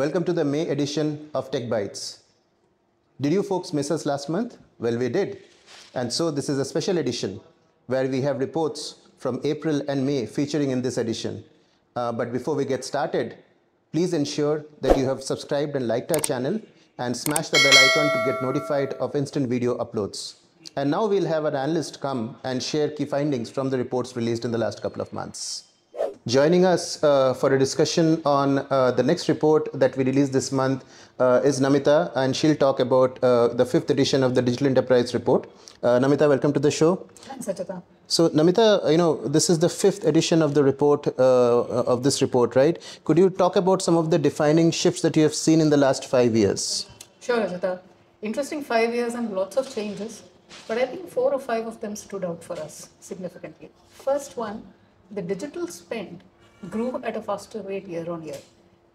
Welcome to the May edition of Tech Bytes. Did you folks miss us last month? Well, we did. And so this is a special edition where we have reports from April and May featuring in this edition. But before we get started, please ensure that you have subscribed and liked our channel and smash the bell icon to get notified of instant video uploads. And now we'll have an analyst come and share key findings from the reports released in the last couple of months. Joining us for a discussion on the next report that we released this month is Namita, and she'll talk about the 5th edition of the Digital Enterprise Report. Namita, welcome to the show. Thanks, Achyuta. So, Namita, this is the 5th edition of the report, of this report, right? Could you talk about some of the defining shifts that you have seen in the last 5 years? Sure, Achyuta. Interesting 5 years and lots of changes, but I think 4 or 5 of them stood out for us significantly. First one, the digital spend grew at a faster rate year on year.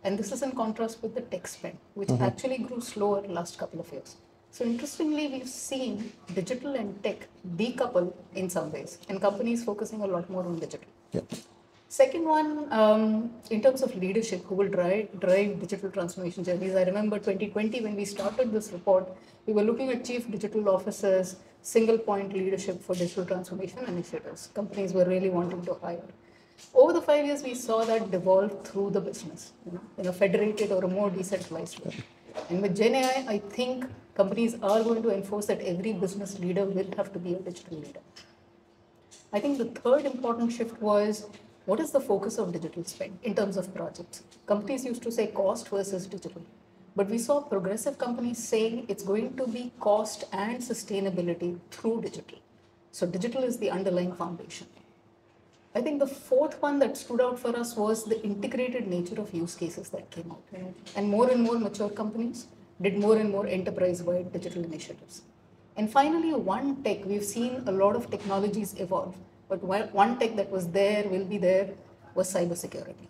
And this is in contrast with the tech spend, which actually grew slower last couple of years. So interestingly, we've seen digital and tech decouple in some ways, and companies focusing a lot more on digital. Yep. Second one, in terms of leadership, who will drive digital transformation journeys. I remember 2020 when we started this report, we were looking at chief digital officers, single point leadership for digital transformation initiatives. Companies were really wanting to hire. Over the 5 years, we saw that devolve through the business, in a federated or a more decentralized way. And with GenAI, I think companies are going to enforce that every business leader will have to be a digital leader. I think the third important shift was, what is the focus of digital spend in terms of projects? Companies used to say cost versus digital, but we saw progressive companies saying it's going to be cost and sustainability through digital. So digital is the underlying foundation. I think the fourth one that stood out for us was the integrated nature of use cases that came out. And more mature companies did more and more enterprise-wide digital initiatives. And finally, one tech, we've seen a lot of technologies evolve, but one tech that was there, will be there, was cybersecurity.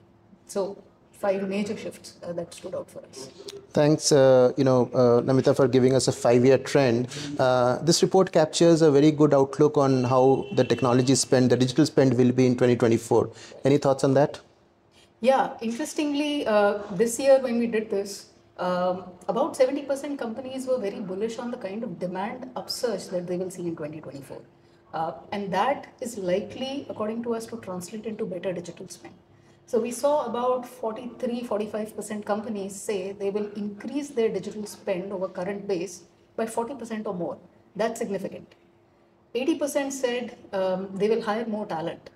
So 5 major shifts that stood out for us. Thanks, Namita, for giving us a 5-year trend. This report captures a very good outlook on how the technology spend, the digital spend will be in 2024. Any thoughts on that? Yeah, interestingly, this year when we did this, about 70% companies were very bullish on the kind of demand upsurge that they will see in 2024. And that is likely, according to us, to translate into better digital spend. So we saw about 43-45% companies say they will increase their digital spend over current base by 40% or more. That's significant. 80% said they will hire more talent.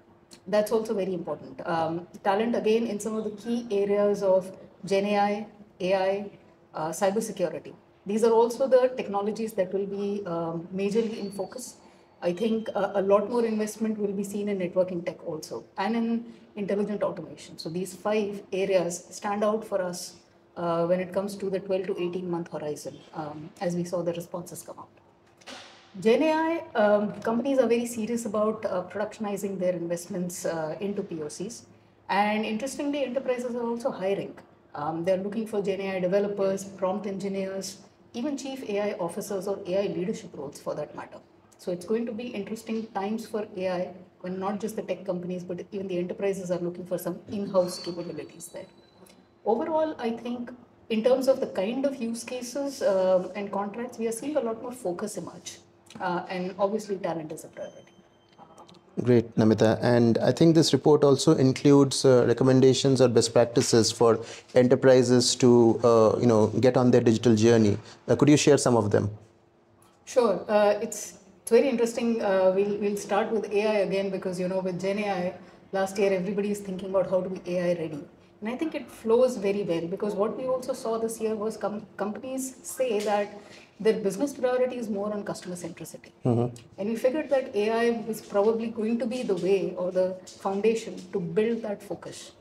That's also very important. Talent, again, in some of the key areas of GenAI, AI, cybersecurity. These are also the technologies that will be majorly in focus. I think a lot more investment will be seen in networking tech also, and in intelligent automation. So these 5 areas stand out for us when it comes to the 12 to 18-month horizon, as we saw the responses come out. GenAI, companies are very serious about productionizing their investments into POCs. And interestingly, enterprises are also hiring. They're looking for GenAI developers, prompt engineers, even chief AI officers or AI leadership roles for that matter. So it's going to be interesting times for AI when not just the tech companies, but even the enterprises are looking for some in-house capabilities there. Overall, I think in terms of the kind of use cases and contracts, we are seeing a lot more focus emerge. And obviously, talent is a priority. Great, Namita. And I think this report also includes recommendations or best practices for enterprises to, get on their digital journey. Could you share some of them? Sure. It's very interesting. We'll start with AI again because, with GenAI, last year everybody is thinking about how to be AI ready. And I think it flows very well because what we also saw this year was companies say that their business priority is more on customer centricity. And we figured that AI was probably going to be the way or the foundation to build that focus.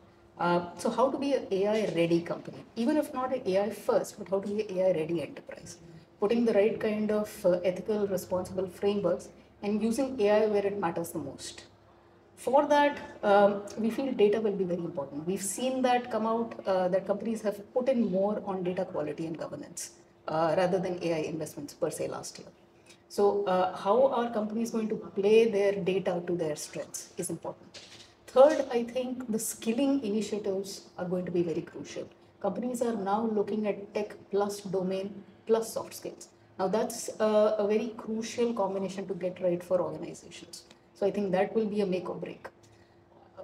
So how to be an AI ready company, even if not an AI first, but how to be an AI ready enterprise. Putting the right kind of ethical, responsible frameworks and using AI where it matters the most. For that, we feel data will be very important. We've seen that come out, that companies have put in more on data quality and governance rather than AI investments per se last year. So how are companies going to play their data to their strengths is important. Third, I think the skilling initiatives are going to be very crucial. companies are now looking at tech plus domain plus soft skills. Now that's a very crucial combination to get right for organizations. So I think that will be a make or break.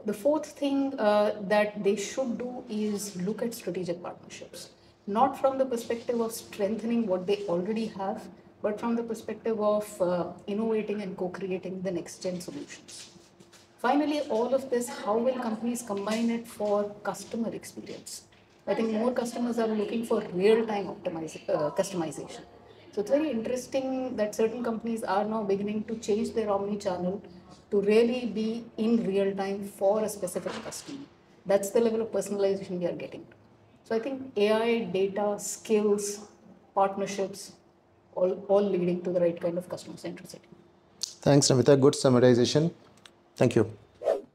The fourth thing that they should do is look at strategic partnerships, not from the perspective of strengthening what they already have, but from the perspective of innovating and co-creating the next gen solutions. Finally, all of this, how will companies combine it for customer experience? I think more customers are looking for real-time customization. So it's very interesting that certain companies are now beginning to change their omni-channel to really be in real time for a specific customer. That's the level of personalization we are getting to. So I think AI, data, skills, partnerships, all leading to the right kind of customer centricity. Thanks, Namita. Good summarization. Thank you.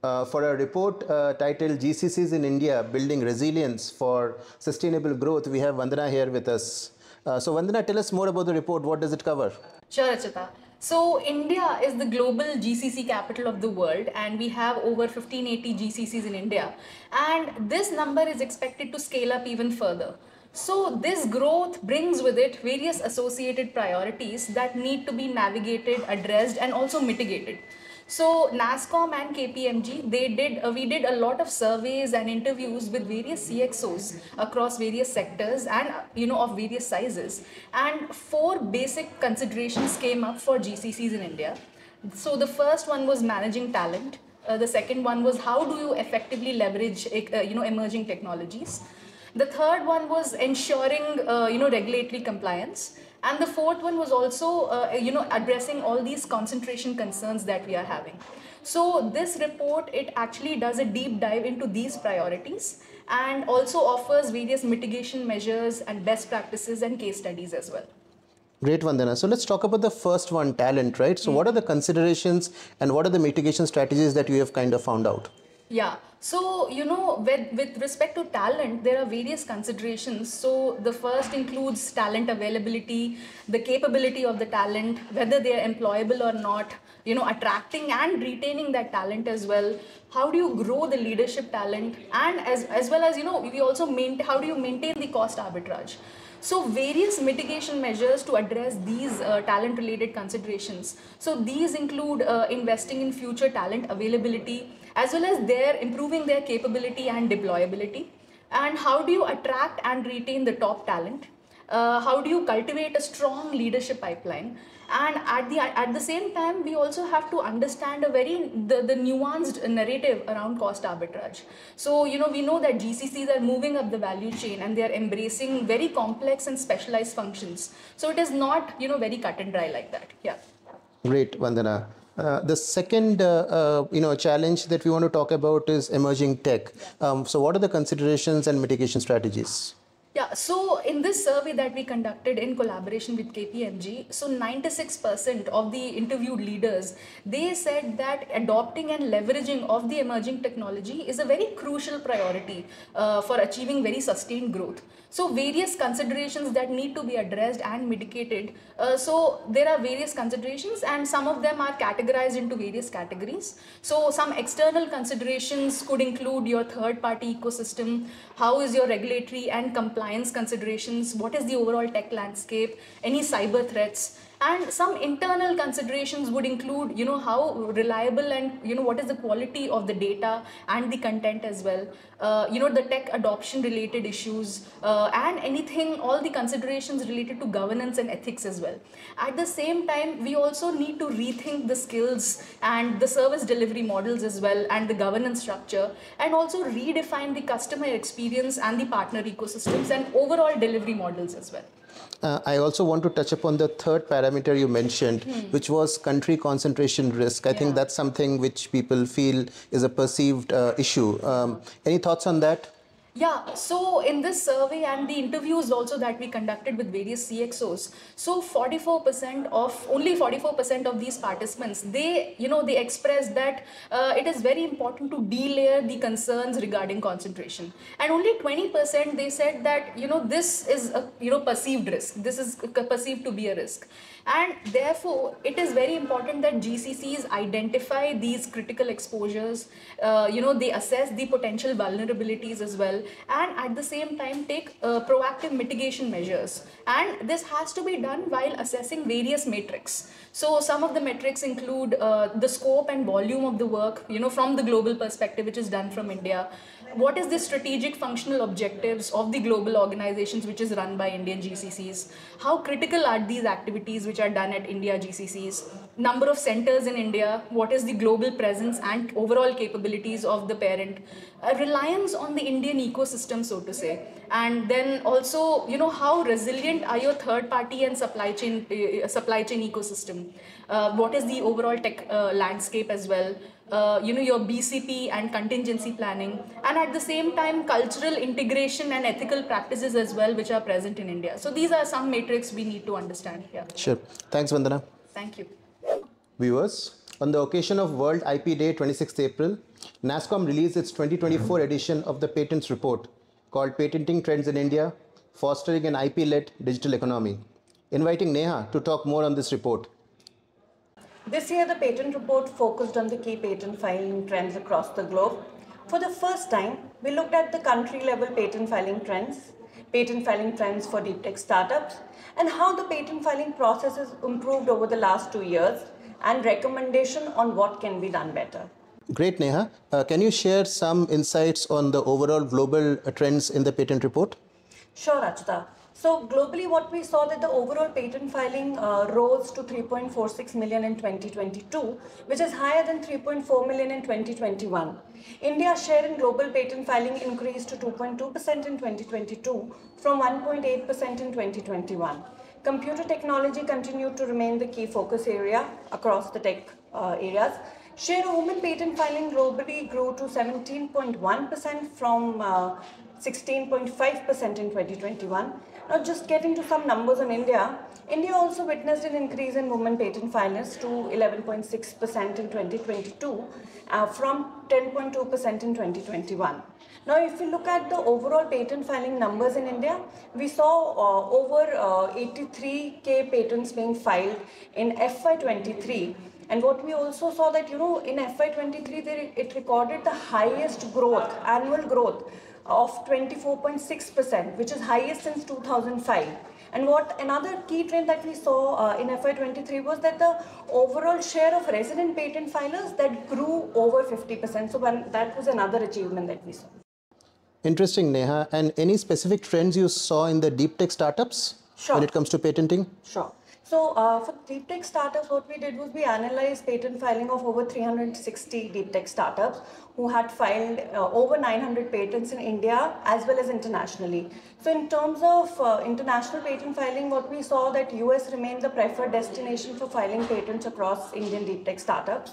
For a report titled GCCs in India, Building Resilience for Sustainable Growth, we have Vandhna here with us. So Vandhna, tell us more about the report. What does it cover? Sure, Achyuta. So India is the global GCC capital of the world, and we have over 1580 GCCs in India. And this number is expected to scale up even further. So this growth brings with it various associated priorities that need to be navigated, addressed, and also mitigated. So nasscom and KPMG, we did a lot of surveys and interviews with various CXOs across various sectors and of various sizes. And four basic considerations came up for GCCs in India. So the first one was managing talent. The second one was how do you effectively leverage emerging technologies. The third one was ensuring regulatory compliance. And the fourth one was also, addressing all these concentration concerns that we are having. So this report, it actually does a deep dive into these priorities and also offers various mitigation measures and best practices and case studies as well. Great, Vandana. So let's talk about the first one, talent, right? So what are the considerations and what are the mitigation strategies that you have kind of found out? Yeah. So, with respect to talent, there are various considerations. So, the first includes talent availability, the capability of the talent, whether they are employable or not, attracting and retaining that talent as well. How do you grow the leadership talent? And as well as, we also how do you maintain the cost arbitrage? So various mitigation measures to address these talent related considerations. So these include investing in future talent availability as well as improving their capability and deployability. And how do you attract and retain the top talent? How do you cultivate a strong leadership pipeline? And at the same time, we also have to understand the nuanced narrative around cost arbitrage. So we know that GCCs are moving up the value chain and they are embracing very complex and specialized functions. So it is not very cut and dry like that. Yeah. Great, Vandana. The second challenge that we want to talk about is emerging tech. So what are the considerations and mitigation strategies? Yeah, so in this survey that we conducted in collaboration with KPMG, so 96% of the interviewed leaders, they said that adopting and leveraging of the emerging technology is a very crucial priority for achieving very sustained growth. So various considerations that need to be addressed and mitigated. So there are various considerations and some of them are categorized into various categories. So some external considerations could include your third-party ecosystem, how is your regulatory and compliance considerations, what is the overall tech landscape, any cyber threats, and some internal considerations would include, how reliable and, what is the quality of the data and the content as well, the tech adoption related issues, and all the considerations related to governance and ethics as well. At the same time, we also need to rethink the skills and the service delivery models as well and the governance structure, and also redefine the customer experience and the partner ecosystems and overall delivery models as well. I also want to touch upon the third parameter you mentioned, which was country concentration risk. I think that's something which people feel is a perceived issue. Any thoughts on that? Yeah, so in this survey and the interviews also that we conducted with various CXOs, so only 44% of these participants, they expressed that it is very important to delayer the concerns regarding concentration. And only 20% they said that, this is a perceived risk. This is perceived to be a risk. And therefore, it is very important that GCCs identify these critical exposures, they assess the potential vulnerabilities as well, and at the same time take proactive mitigation measures. And this has to be done while assessing various metrics. So some of the metrics include the scope and volume of the work, from the global perspective, which is done from India. What is the strategic functional objectives of the global organizations which is run by Indian GCCs? How critical are these activities which are done at India GCCs? Number of centers in India, what is the global presence and overall capabilities of the parent? Reliance on the Indian ecosystem, so to say. And then also, how resilient are your third party and supply chain ecosystem? What is the overall tech landscape as well? Your BCP and contingency planning, and at the same time cultural integration and ethical practices as well, which are present in India. So these are some metrics we need to understand here. Sure. Thanks, Vandhana. Thank you. Viewers, on the occasion of World IP Day 26th April, nasscom released its 2024 edition of the Patents Report called Patenting Trends in India, Fostering an IP-led Digital Economy. Inviting Neha to talk more on this report. This year, the patent report focused on the key patent filing trends across the globe. For the first time, we looked at the country-level patent filing trends for deep tech startups, and how the patent filing process has improved over the last 2 years, and recommendation on what can be done better. Great, Neha. Can you share some insights on the overall global trends in the patent report? Sure, Achyuta. So globally, what we saw that the overall patent filing rose to 3.46 million in 2022, which is higher than 3.4 million in 2021. India's share in global patent filing increased to 2.2% in 2022 from 1.8% in 2021. Computer technology continued to remain the key focus area across the tech areas. Share of women patent filing globally grew to 17.1% from 16.5% in 2021. Now, just getting to some numbers on India, India also witnessed an increase in women patent filers to 11.6% in 2022 from 10.2% in 2021. Now, if we look at the overall patent filing numbers in India, we saw over 83K patents being filed in FY23. And what we also saw that, in FY23, it recorded the highest growth, annual growth of 24.6%, which is highest since 2005. And another key trend that we saw in FY23 was that the overall share of resident patent filers that grew over 50%. So that was another achievement that we saw. Interesting, Neha. And any specific trends you saw in the deep tech startups when it comes to patenting? Sure. So for deep tech startups, what we did was we analyzed patent filing of over 360 deep tech startups who had filed over 900 patents in India as well as internationally. So in terms of international patent filing, what we saw that US remained the preferred destination for filing patents across Indian deep tech startups.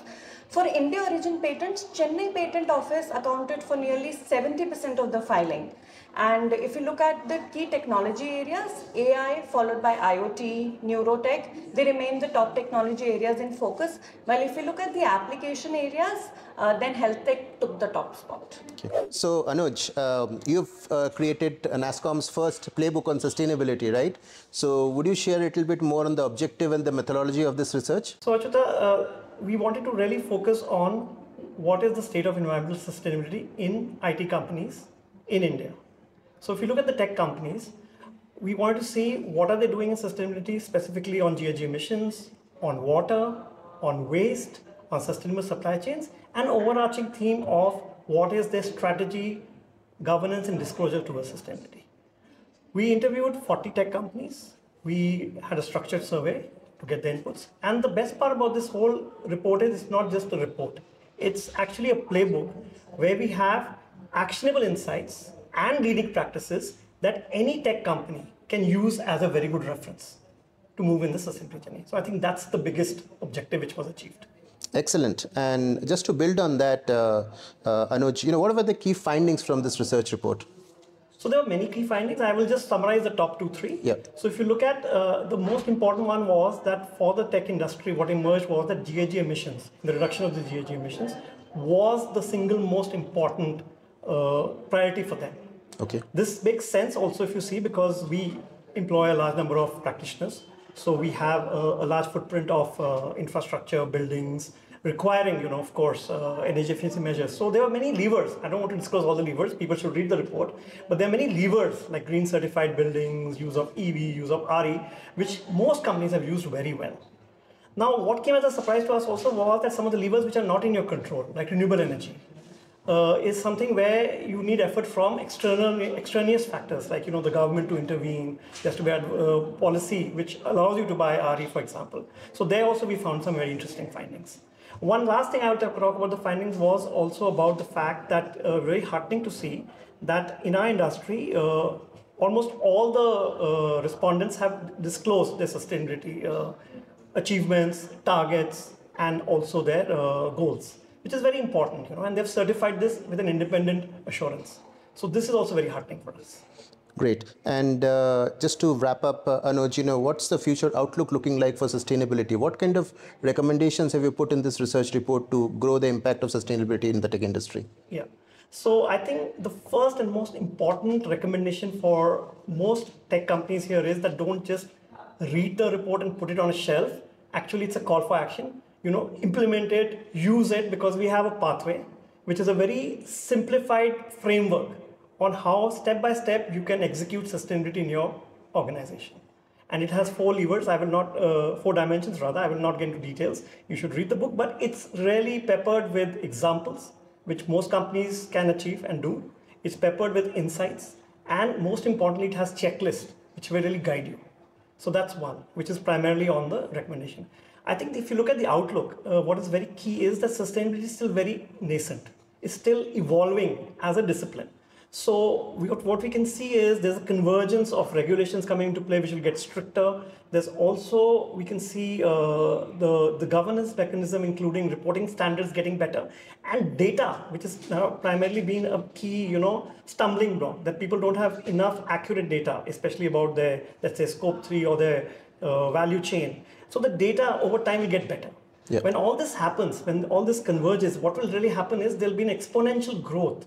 For India origin patents, Chennai Patent Office accounted for nearly 70% of the filing. And if you look at the key technology areas, AI followed by IoT, neurotech, they remain the top technology areas in focus. While if you look at the application areas, then health tech took the top spot. Okay. So Anuj, you've created nasscom's first playbook on sustainability, right? So would you share a little bit more on the objective and the methodology of this research? So Achyuta, we wanted to really focus on what is the state of environmental sustainability in IT companies in India. So if you look at the tech companies, we wanted to see what are they doing in sustainability, specifically on GHG emissions, on water, on waste, on sustainable supply chains, and overarching theme of what is their strategy, governance, and disclosure towards sustainability. We interviewed 40 tech companies. We had a structured survey to get the inputs. And the best part about this whole report is it's not just a report. It's actually a playbook where we have actionable insights and leading practices that any tech company can use as a very good reference to move in the sustainability journey. So I think that's the biggest objective which was achieved. Excellent. And just to build on that, Anuj, what were the key findings from this research report? So there were many key findings. I will just summarize the top 2, 3. Yeah. So if you look at the most important one was that for the tech industry, what emerged was that GHG emissions, the reduction of the GHG emissions was the single most important priority for them. Okay. This makes sense also if you see because we employ a large number of practitioners. So we have a large footprint of infrastructure, buildings, requiring, of course, energy efficiency measures. So there are many levers. I don't want to disclose all the levers. People should read the report. But there are many levers like green certified buildings, use of EV, use of RE, which most companies have used very well. Now, what came as a surprise to us also was that some of the levers which are not in your control, like renewable energy, is something where you need effort from extraneous factors, like the government to intervene. There has to be a policy which allows you to buy RE, for example. So there also we found some very interesting findings. One last thing I would talk about the findings was also about the fact that very heartening to see that in our industry, almost all the respondents have disclosed their sustainability achievements, targets, and also their goals, which is very important, and they've certified this with an independent assurance. So this is also very heartening for us. Great. And just to wrap up, Anuj, what's the future outlook looking like for sustainability? What kind of recommendations have you put in this research report to grow the impact of sustainability in the tech industry? Yeah. So I think the first and most important recommendation for most tech companies here is that don't just read the report and put it on a shelf. Actually, it's a call for action. Implement it, use it, because we have a pathway, which is a very simplified framework on how step by step you can execute sustainability in your organization. And it has 4 levers. 4 dimensions rather. I will not get into details. You should read the book, but it's really peppered with examples, which most companies can achieve and do. It's peppered with insights. And most importantly, it has checklists, which will really guide you. So that's one, which is primarily on the recommendation. I think if you look at the outlook, what is very key is that sustainability is still very nascent. It's still evolving as a discipline. So what we can see is there's a convergence of regulations coming into play, which will get stricter. There's also, we can see the governance mechanism, including reporting standards getting better, and data, which is now primarily been a key, stumbling block, that people don't have enough accurate data, especially about their, let's say, scope 3 or their value chain. So the data over time will get better. Yep. When all this happens, when all this converges, what will really happen is there'll be an exponential growth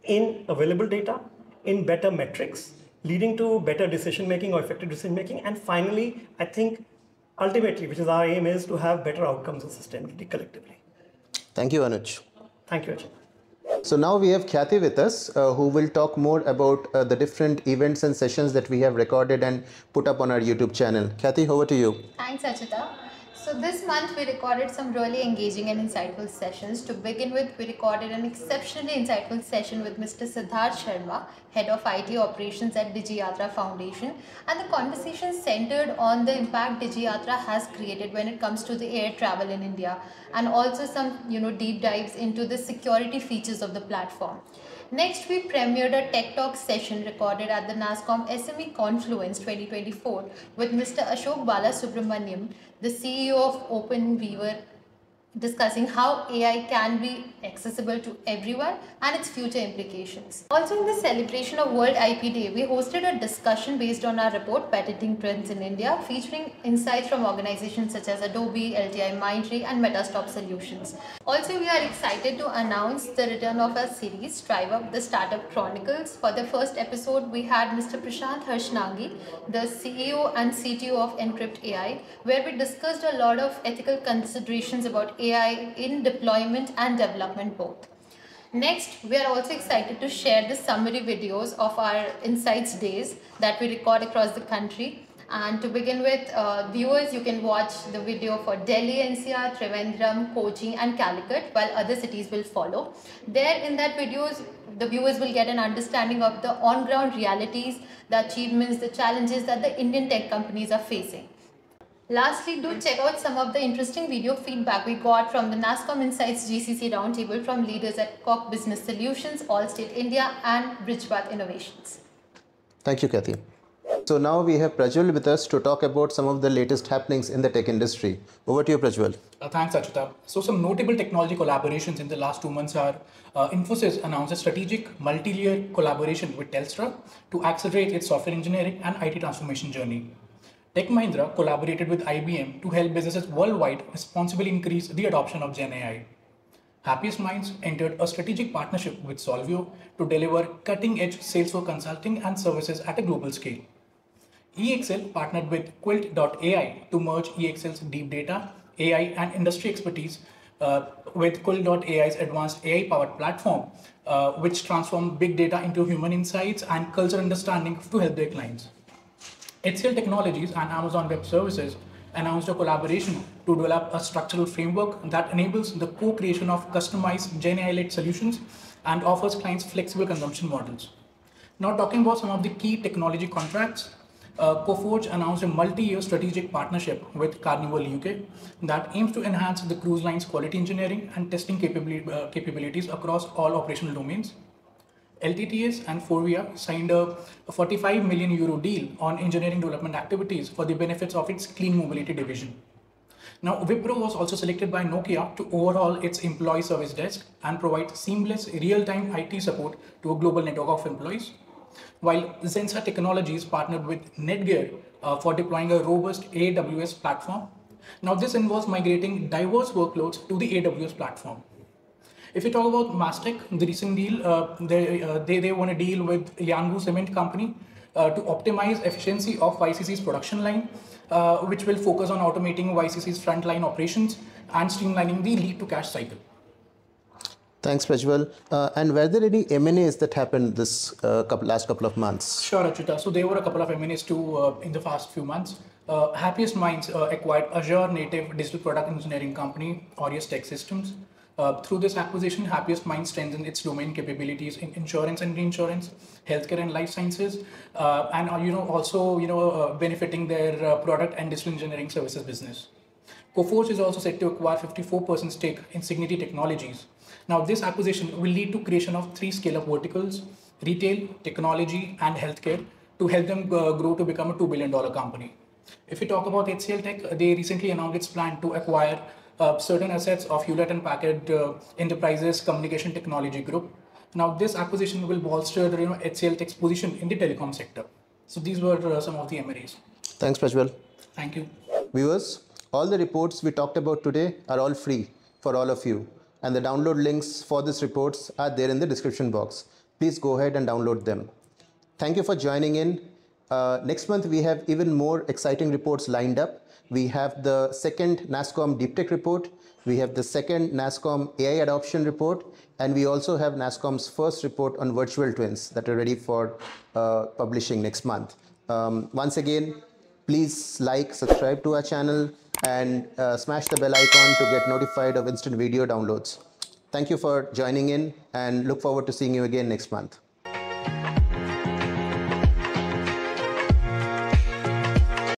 in available data, in better metrics, leading to better decision-making or effective decision-making. And finally, I think ultimately, which is our aim, is to have better outcomes of sustainability collectively. Thank you, Anuj. Thank you, Ajay. So now we have Khyati with us, who will talk more about the different events and sessions that we have recorded and put up on our YouTube channel. Khyati, over to you. Thanks, Achyuta. So this month we recorded some really engaging and insightful sessions. To begin with, we recorded an exceptionally insightful session with Mr. Siddharth Sharma, Head of IT Operations at DigiYatra Foundation, and the conversation centered on the impact DigiYatra has created when it comes to the air travel in India, and also some deep dives into the security features of the platform. Next, we premiered a Tech Talk session recorded at the nasscom SME Confluence 2024 with Mr. Ashok Balasubramaniam, the CEO of OpenWeaver, discussing how AI can be accessible to everyone and its future implications. Also, in the celebration of World IP Day, we hosted a discussion based on our report, Patenting Trends in India, featuring insights from organizations such as Adobe, LTI Mindtree, and Metastop Solutions. Also, we are excited to announce the return of our series, Strive Up, the Startup Chronicles. For the first episode, we had Mr. Prashant Harshnagi, the CEO and CTO of Encrypt AI, where we discussed a lot of ethical considerations about AI in deployment and development both. Next, we are also excited to share the summary videos of our Insights Days that we record across the country. And to begin with, viewers, you can watch the video for Delhi, NCR, Trivandrum, Kochi, and Calicut, while other cities will follow. There in that videos, the viewers will get an understanding of the on-ground realities, the achievements, the challenges that the Indian tech companies are facing. Lastly, do check out some of the interesting video feedback we got from the nasscom Insights GCC Roundtable from leaders at Koch Business Solutions, Allstate India, and Bridgepath Innovations. Thank you, Khyati. So now we have Prajwal with us to talk about some of the latest happenings in the tech industry. Over to you, Prajwal. Thanks, Achyuta. So some notable technology collaborations in the last 2 months are Infosys announced a strategic multi-layer collaboration with Telstra to accelerate its software engineering and IT transformation journey. Tech Mahindra collaborated with IBM to help businesses worldwide responsibly increase the adoption of GenAI. Happiest Minds entered a strategic partnership with Solvio to deliver cutting-edge Salesforce consulting and services at a global scale. EXL partnered with Quilt.ai to merge EXL's deep data, AI, and industry expertise with Kul.ai's advanced AI-powered platform, which transform big data into human insights and cultural understanding to help their clients. HCL Technologies and Amazon Web Services announced a collaboration to develop a structural framework that enables the co-creation of customized GenAI-led solutions and offers clients flexible consumption models. Now, talking about some of the key technology contracts, Coforge announced a multi-year strategic partnership with Carnival UK that aims to enhance the cruise line's quality engineering and testing capabilities across all operational domains. LTTS and Forvia signed a 45 million euro deal on engineering development activities for the benefits of its clean mobility division. Now, Wipro was also selected by Nokia to overhaul its employee service desk and provide seamless real-time IT support to a global network of employees, while Zensa Technologies partnered with Netgear for deploying a robust AWS platform. Now, this involves migrating diverse workloads to the AWS platform. If we talk about Mastek, the recent deal, they won a deal with Yanbu Cement Company to optimize efficiency of YCC's production line, which will focus on automating YCC's frontline operations and streamlining the lead to cash cycle. Thanks, Prajwal. And were there any M&As that happened this last couple of months? Sure, Achyuta. So there were a couple of M&As too in the past few months. Happiest Minds acquired Azure native digital product engineering company, Aureus Tech Systems. Through this acquisition, Happiest Minds strengthened its domain capabilities in insurance and reinsurance, healthcare and life sciences, and also benefiting their product and digital engineering services business. Coforge is also set to acquire 54% stake in Signity Technologies. Now, this acquisition will lead to creation of 3 scale-up verticals: retail, technology, and healthcare, to help them grow to become a $2 billion company. If we talk about HCL Tech, they recently announced its plan to acquire certain assets of Hewlett and Packard Enterprises Communication Technology Group. Now, this acquisition will bolster HCL Tech's position in the telecom sector. So these were some of the M&As. Thanks, Prajwal. Thank you. Viewers, all the reports we talked about today are all free for all of you. And the download links for these reports are there in the description box. Please go ahead and download them. Thank you for joining in. Next month, we have even more exciting reports lined up. We have the second nasscom Deep Tech report. We have the second nasscom AI adoption report. And we also have nasscom's first report on virtual twins that are ready for publishing next month. Once again, please like, subscribe to our channel, and smash the bell icon to get notified of instant video downloads. Thank you for joining in, and look forward to seeing you again next month.